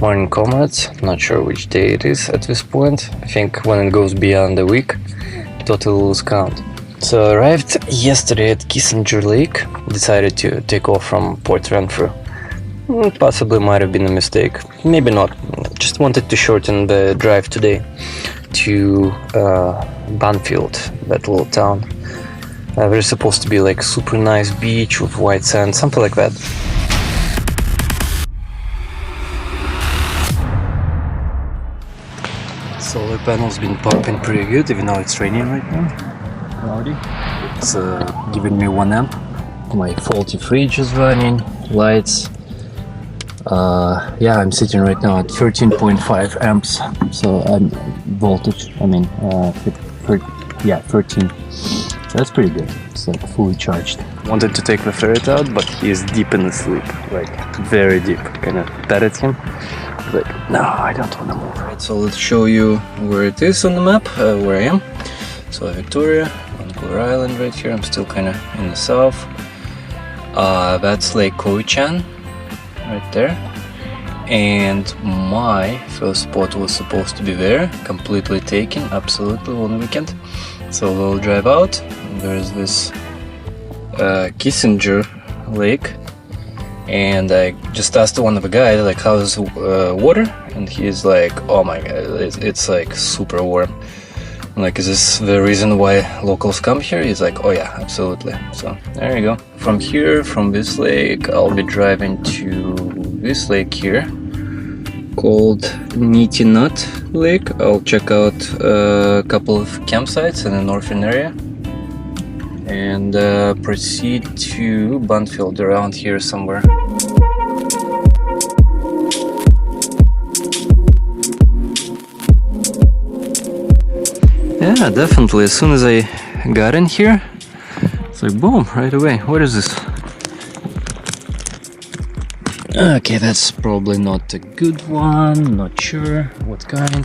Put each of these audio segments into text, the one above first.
Morning comrades, not sure which day it is at this point. I think when it goes beyond a week, totally lose count. So I arrived yesterday at Kissinger Lake, decided to take off from Port Renfrew. Possibly might have been a mistake, maybe not. Just wanted to shorten the drive today to Bamfield, that little town. There's supposed to be like super nice beach with white sand, something like that. Solar panels been popping pretty good, even though it's raining right now. Cloudy. It's giving me 1 amp. My faulty fridge is running, lights. Yeah, I'm sitting right now at 13.5 amps. So voltage. 13. So that's pretty good. It's like fully charged. Wanted to take the ferret out, but he is deep in the sleep, like very deep. Kind of petted him. Like, no, I don't want to move. Right, so let's show you where it is on the map, where I am. So Victoria, Vancouver Island right here. I'm still kind of in the south. That's Lake Cowichan right there. And my first spot was supposed to be there, completely taken, absolutely, on the weekend. So we'll drive out. There's this Kissinger Lake. And I just asked one of the guys, like, how's water? And he's like, oh my god, it's like super warm. I'm like, is this the reason why locals come here? He's like, oh yeah, absolutely. So there you go. From here, from this lake, I'll be driving to this lake here called Nitinat Lake. I'll check out a couple of campsites in the northern area and proceed to Bamfield around here somewhere. Yeah, definitely. As soon as I got in here, it's like boom, right away. What is this? Okay, that's probably not a good one. Not sure what kind.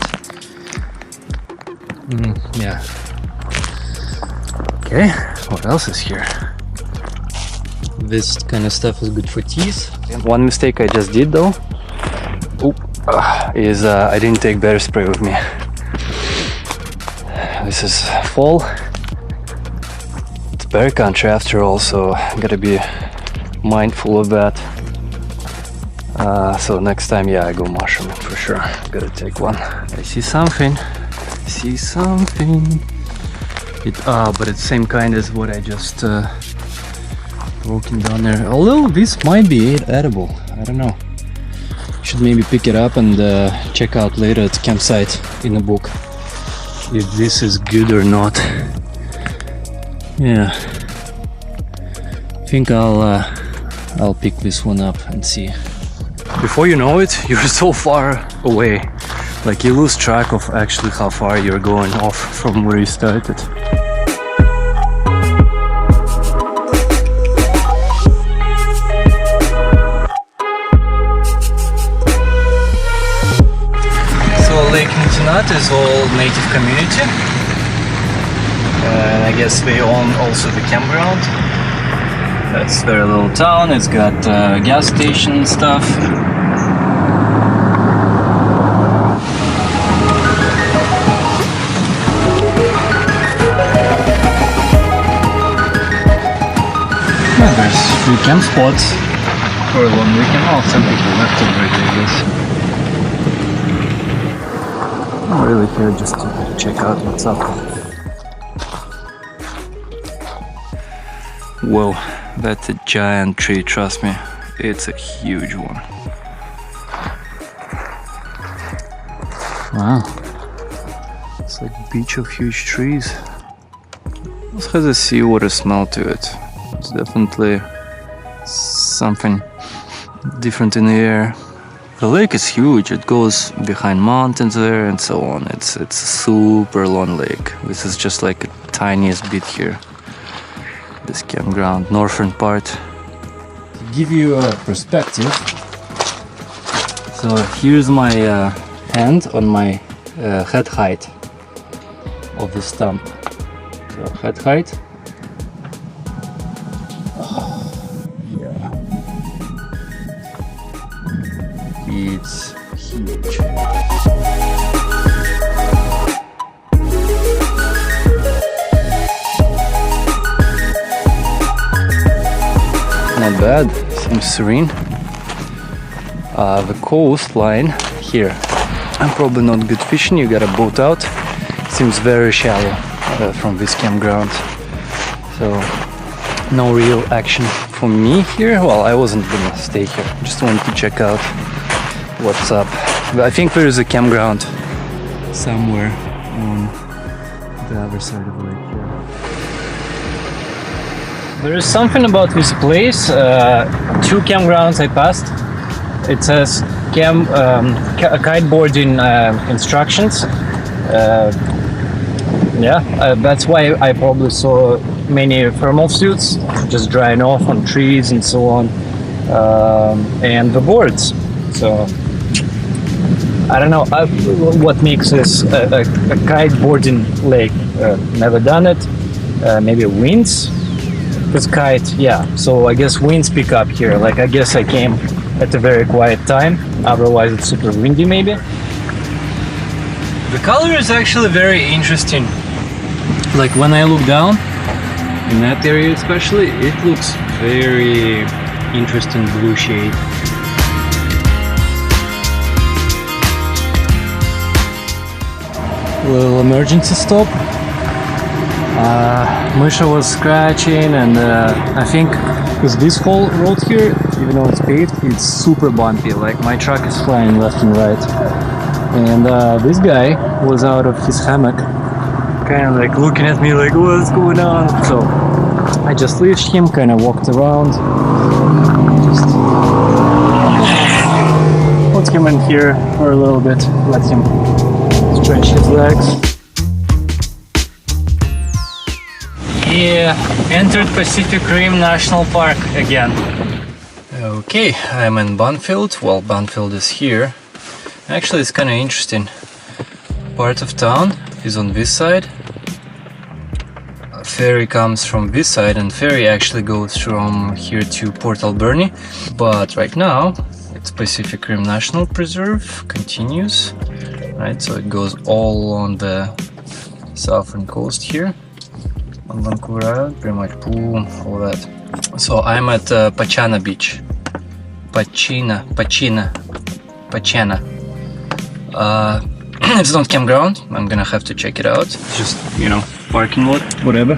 Yeah. Okay, what else is here? This kind of stuff is good for teas. One mistake I just did though is I didn't take bear spray with me. This is fall. It's bear country after all, so gotta be mindful of that. So next time, yeah, I go mushroom for sure. Gotta take one. I see something. But it's same kind as what I just walking down there. Although this might be edible, I don't know. Should maybe pick it up and check out later at the campsite in the book if this is good or not. Yeah, I think I'll pick this one up and see. Before you know it, you're so far away, like you lose track of actually how far you're going off from where you started. Lake Nitinat is all native community, and I guess they own also the campground. That's their little town. It's got gas station and stuff. Well, there's 3 camp spots for a long weekend. Oh, some people left already, I guess. I'm really here just to check out what's up. Whoa, that's a giant tree, trust me. It's a huge one. Wow. It's like a beach of huge trees. It also has a seawater smell to it. It's definitely something different in the air. The lake is huge, it goes behind mountains there and so on. It's a super long lake. This is just like a tiniest bit here. This campground, northern part. To give you a perspective, so here's my hand on my head height of the stump. So head height. It's huge. Not bad, seems serene. The coastline here, I'm probably not good fishing, you got a boat out. Seems very shallow from this campground. So no real action for me here. Well, I wasn't gonna stay here, just wanted to check out what's up. But I think there is a campground somewhere on the other side of the lake here. There is something about this place. 2 campgrounds I passed. It says kiteboarding instructions. That's why I probably saw many thermal suits just drying off on trees and so on, and the boards. So I don't know what makes this a kiteboarding lake. Never done it. Maybe winds. This kite, yeah. So I guess winds pick up here. Like I guess I came at a very quiet time. Otherwise, it's super windy, maybe. The color is actually very interesting. Like when I look down in that area, especially, it looks very interesting blue shade. A little emergency stop. Misha was scratching, and I think because this whole road here, even though it's paved, it's super bumpy. Like my truck is flying left and right, and this guy was out of his hammock, kind of like looking at me like, what's going on? So I just leashed him, kind of walked around, just put him in here for a little bit, let him stretch his legs. Yeah, entered Pacific Rim National Park again. Okay, I'm in Bamfield. Well, Bamfield is here. Actually, it's kind of interesting. Part of town is on this side. A ferry comes from this side, and ferry actually goes from here to Port Alberni. But right now, it's Pacific Rim National Preserve, continues. Right, so it goes all along the southern coast here. On Vancouver Island, pretty much pool, all that. So I'm at Pachena beach. Pachena. It's not campground. I'm gonna have to check it out. It's just, you know, parking lot, whatever.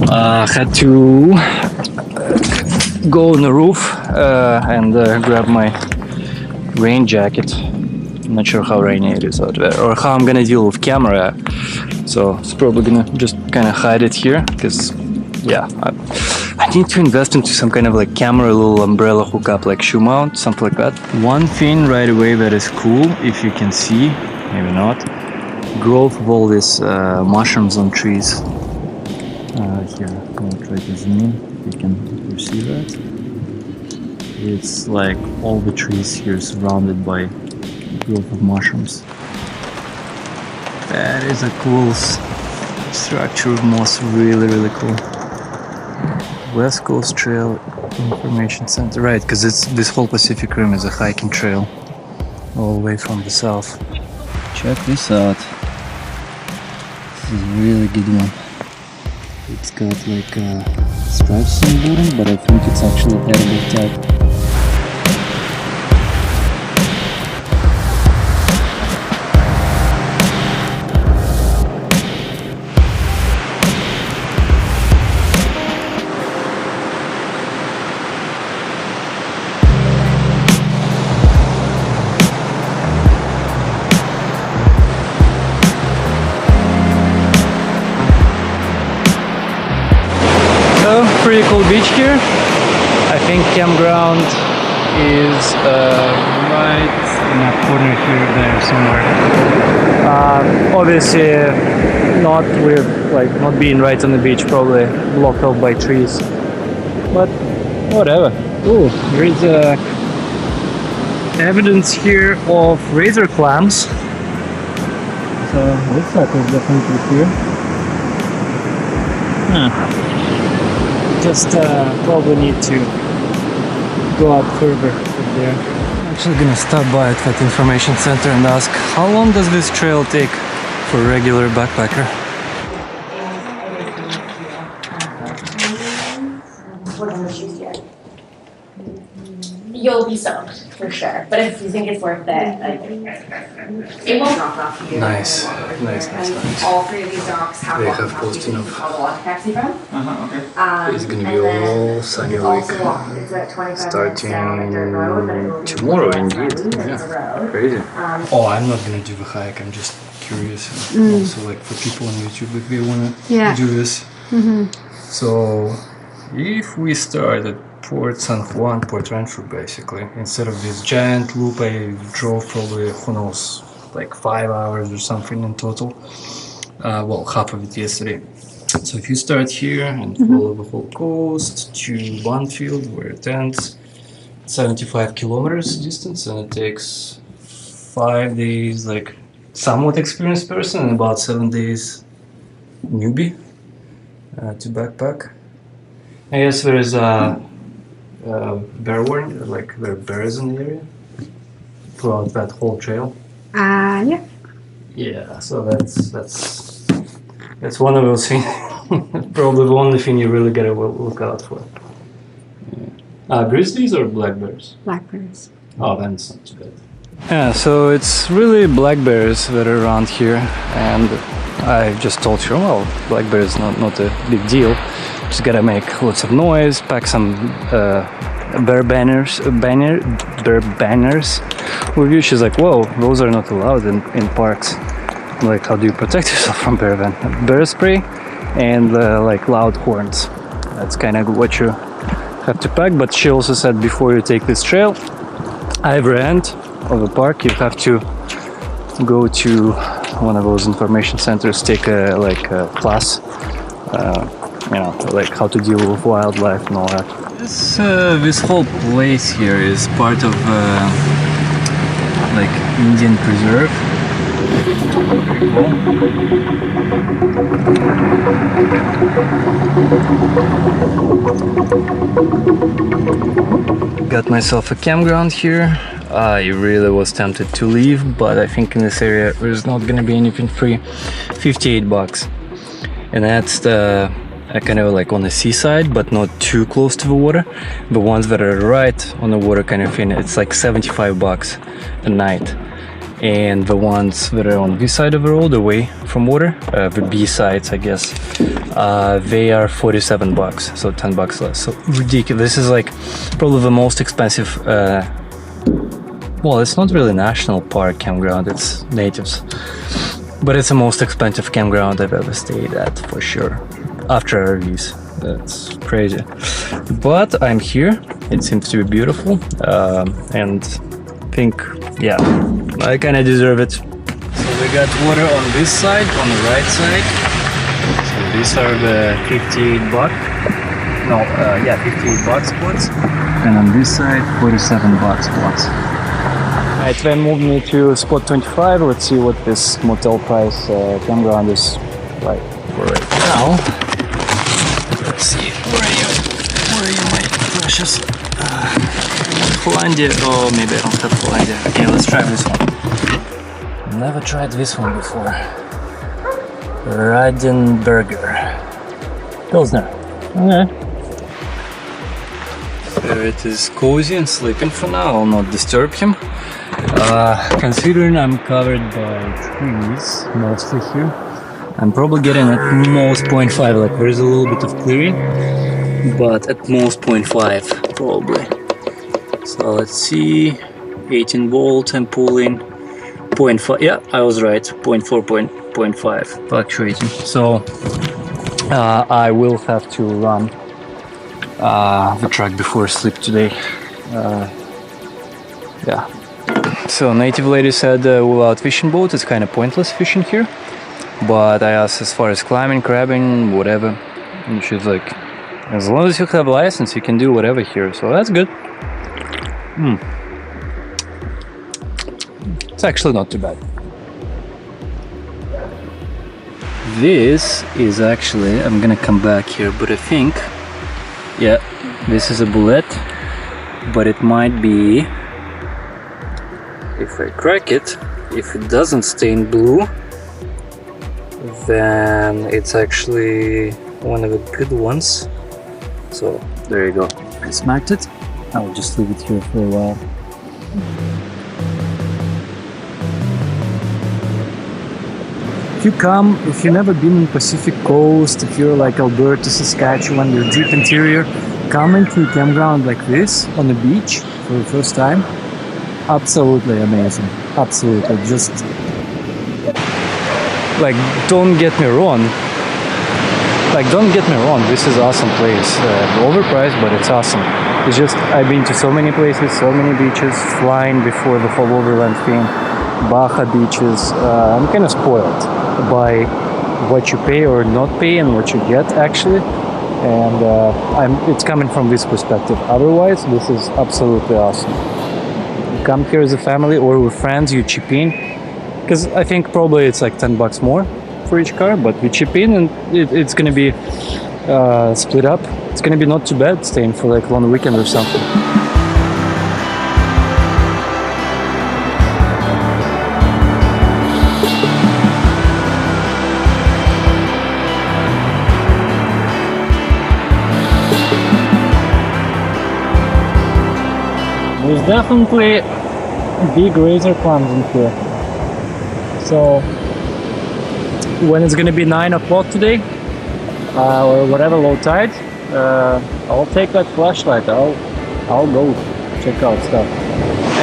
Had to go on the roof and grab my rain jacket. I'm not sure how rainy it is out there, or how I'm gonna deal with camera. So it's probably gonna just kind of hide it here, because yeah, I need to invest into some kind of like camera, little umbrella hookup, like shoe mount, something like that. One thing right away that is cool, if you can see, maybe not, growth of all these mushrooms on trees. Here, I'll try to zoom in, you can perceive that. It's like all the trees here surrounded by growth of mushrooms. That is a cool structure of moss, really cool. West Coast Trail Information Center, right, because it's this whole Pacific Rim is a hiking trail all the way from the south. Check this out. This is a really good one. It's got like stripes on the bottom, but I think it's actually edible type. Pretty cool beach here. I think campground is right in that corner here, there somewhere. Obviously, not with like not being right on the beach, probably blocked off by trees. But whatever. Oh, there is evidence here of razor clams. So looks like it's definitely here. Just probably need to go out further from there. Actually gonna stop by at that information center and ask how long does this trail take for a regular backpacker? You'll be soaked for sure, but if you think it's worth it, like, it won't drop off you. Nice. All three of these docks have They walk have taxi, close enough. which is called a walk taxi from. Okay. It's gonna be And then all sunny it's week. also walk. It's about 25 minutes Starting down a dirt road, but it will be tomorrow less indeed. heavy than the Yeah. road. Crazy. Oh, I'm not gonna do the hike. I'm just curious. Also, like for people on YouTube, if they wanna do this. So, if we start at Port San Juan, Port Rancho, basically, instead of this giant loop, I drove probably, who knows, like 5 hours or something in total. Well, half of it yesterday. So if you start here and follow the whole coast to Bamfield, where it ends, 75 kilometers distance, and it takes 5 days, like somewhat experienced person, and about 7 days newbie to backpack. I guess there is a bear warning, like there are bears in the area throughout that whole trail. Yeah. Yeah, so that's one of those things. Probably the only thing you really gotta look out for. Yeah. Grizzlies or black bears? Blackbirds. Oh, then it's not too bad. Yeah, so it's really black bears that are around here, and I just told you, well, black bear is not a big deal. Just gotta make lots of noise, pack some bear banners with you. She's like, whoa, those are not allowed in parks. I'm like, how do you protect yourself from bear spray and like loud horns? That's kind of what you have to pack. But she also said, before you take this trail, either end of the park, you have to go to one of those information centers, take a class, you know, like how to deal with wildlife and all that. This whole place here is part of like Indian preserve. Got myself a campground here. I really was tempted to leave, but I think in this area there's not gonna be anything free. 58 bucks. And that's the kind of like on the seaside, but not too close to the water. The ones that are right on the water kind of thing, it's like 75 bucks a night. And the ones that are on this side of the road, away from water, the B sides, I guess, they are 47 bucks, so 10 bucks less. So ridiculous. This is like probably the most expensive, well, it's not really national park campground, it's natives. But it's the most expensive campground I've ever stayed at, for sure. After RVs, that's crazy. But I'm here, it seems to be beautiful, and I think, yeah, I kind of deserve it. So we got water on this side, on the right side. So these are the 58 buck, no, yeah, 58 buck spots. And on this side, 47 buck spots. It then moved me to spot 25. Let's see what this motel price campground is like for right now. Let's see, where are you my precious? Hollandia, oh maybe I don't have Hollandia. Okay, let's try this one. Never tried this one before. Radenberger Pilsner. Okay. There it is, cozy and sleeping for now. I'll not disturb him. Considering I'm covered by trees mostly here, I'm probably getting at most 0.5, like there's a little bit of clearing, but at most 0.5 probably. So let's see, 18 volt I'm pulling, 0.5, yeah, I was right, 0.4, 0.5 fluctuating. So I will have to run the truck before sleep today. Yeah. So native lady said without fishing boat it's kind of pointless fishing here, but I asked as far as climbing, crabbing, whatever, and she's like, as long as you have a license you can do whatever here, so that's good. It's actually not too bad. This is actually, I'm gonna come back here, but I think, yeah, this is a bullet, but it might be if I crack it, if it doesn't stain blue, then it's actually one of the good ones. So there you go. I smacked it. I'll just leave it here for a while. If you've never been in Pacific Coast, if you're like Alberta, Saskatchewan, you're deep interior, come into a campground like this on the beach for the first time. Absolutely amazing. Absolutely. Just like, don't get me wrong. This is awesome place. Overpriced, but it's awesome. It's just, I've been to so many places, so many beaches, flying before the whole Overland thing, Baja beaches. I'm kind of spoiled by what you pay or not pay and what you get actually. And it's coming from this perspective. Otherwise, this is absolutely awesome. You come here as a family or with friends, you chip in. Because I think probably it's like $10 more for each car, but we chip in and it's gonna be split up. It's gonna be not too bad staying for like a long weekend or something. There's definitely big razor clams in here. So when it's gonna be 9 o'clock today, or whatever, low tide, I'll take that flashlight. I'll go check out stuff.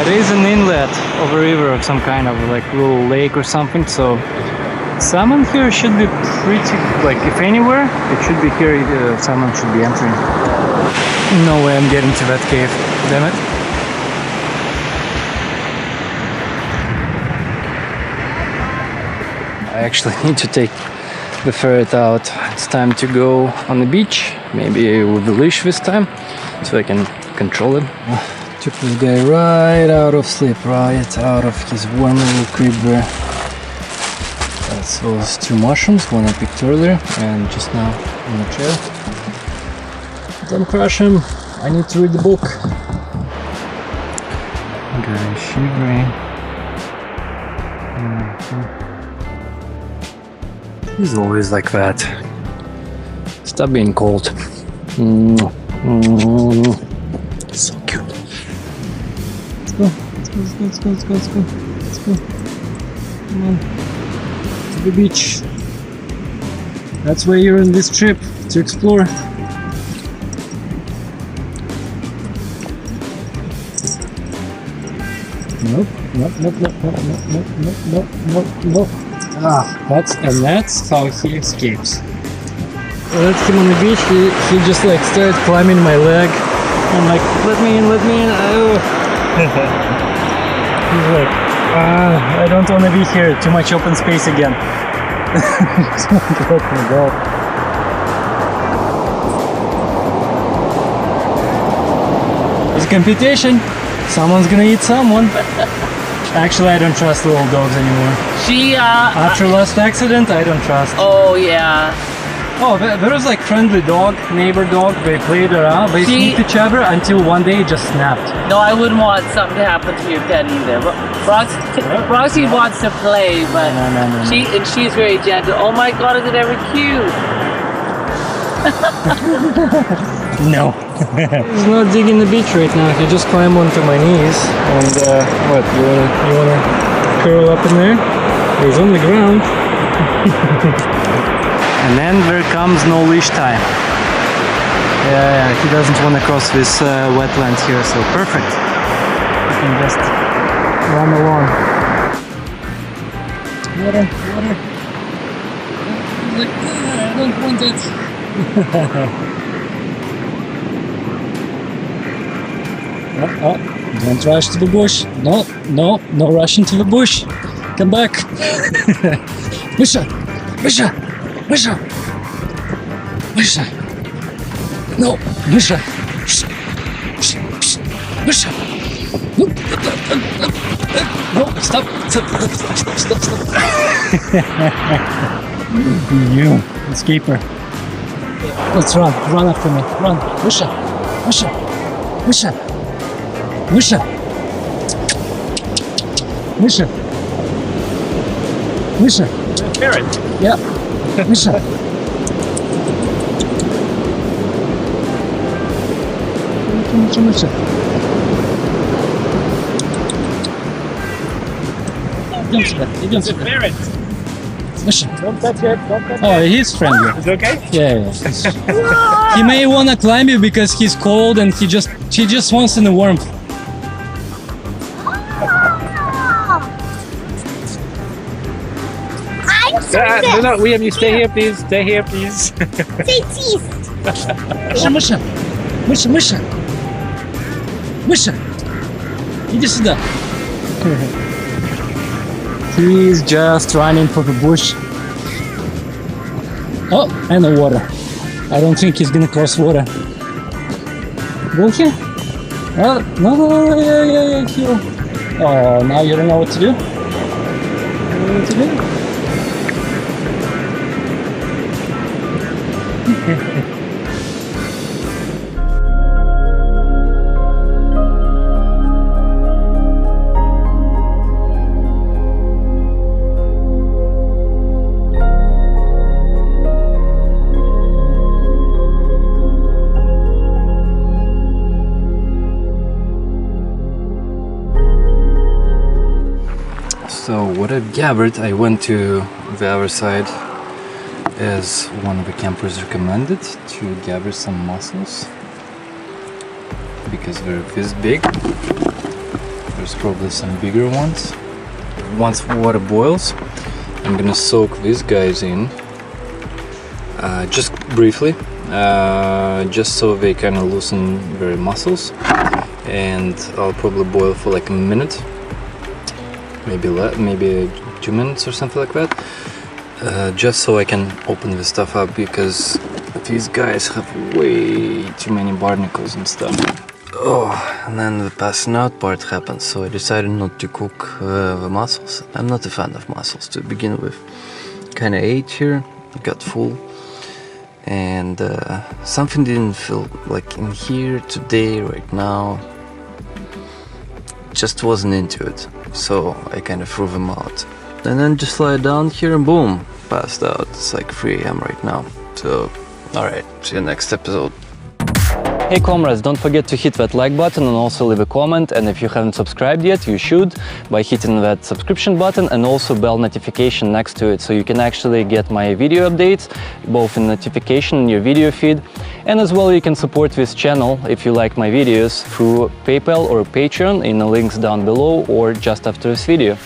There is an inlet of a river of some kind of like little lake or something. So salmon here should be pretty, like if anywhere, it should be here. Salmon should be entering. No way I'm getting to that cave. Damn it. I actually need to take the ferret out. It's time to go on the beach, maybe with the leash this time, so I can control it. Took this guy right out of sleep, right out of his warm little crib there. That's those 2 mushrooms, one I picked earlier, and just now in the chair. Don't crush him, I need to read the book. Guy shivering. He's always like that. Stop being cold. So cute. Let's go. Come on. To the beach. That's why you're on this trip, to explore. Nope. That's how he escapes. I left him on the beach, he just like started climbing my leg. I'm like, let me in. Oh. He's like, I don't want to be here, too much open space again. Just let me go. It's a competition. Someone's gonna eat someone. Actually, I don't trust little dogs anymore. After last accident, I don't trust. Oh, yeah. Oh, there was like friendly dog, neighbor dog. They played around, they sniffed each other until one day it just snapped. No, I wouldn't want something to happen to your pet either. Roxy wants to play, but no. she's very gentle. Oh my God, is it ever cute? No. He's not digging the beach right now. He just climbed onto my knees. And what? You wanna curl up in there? He's on the ground. And then there comes no leash time. Yeah, he doesn't want to cross this wetland here, so perfect. You can just run along. Water. Like, I don't want it. Oh, don't rush to the bush. No rushing to the bush. Come back. Misha. No, Misha. Misha. No, stop. You, escaper. Let's run after me. Run. Misha. Misha. Misha. Carrot. Yeah. Misha. Misha. It's a parrot. Misha. Don't touch it. Don't touch Oh, he's friendly. it. It's okay? Yeah. He may wanna climb you because he's cold and he just wants in the warmth. No, William, you stay here, please. Stay here, please. Миша. Миша. Иди сюда. He's just running for the bush. Oh, and the water. I don't think he's gonna cross water. Go here. Oh, no, yeah, here. Oh, now you don't know what to do? You don't know what to do? So what I've gathered, I went to the other side as one of the campers recommended to gather some mussels because they're this big. There's probably some bigger ones. Once water boils, I'm gonna soak these guys in just briefly, just so they kind of loosen their muscles, and I'll probably boil for like a minute, maybe 2 minutes or something like that, just so I can open this stuff up, because these guys have way too many barnacles and stuff. Oh, and then the passing out part happened, so I decided not to cook the mussels. I'm not a fan of mussels to begin with. Kinda ate here, got full, and something didn't feel like in here today, right now. Just wasn't into it, so I kind of threw them out. And then just lie down here and boom, passed out. It's like 3 AM right now. So, alright, see you next episode. Hey comrades, don't forget to hit that like button and also leave a comment, and if you haven't subscribed yet, you should by hitting that subscription button and also bell notification next to it, so you can actually get my video updates both in notification in your video feed, and as well you can support this channel if you like my videos through PayPal or Patreon in the links down below or just after this video.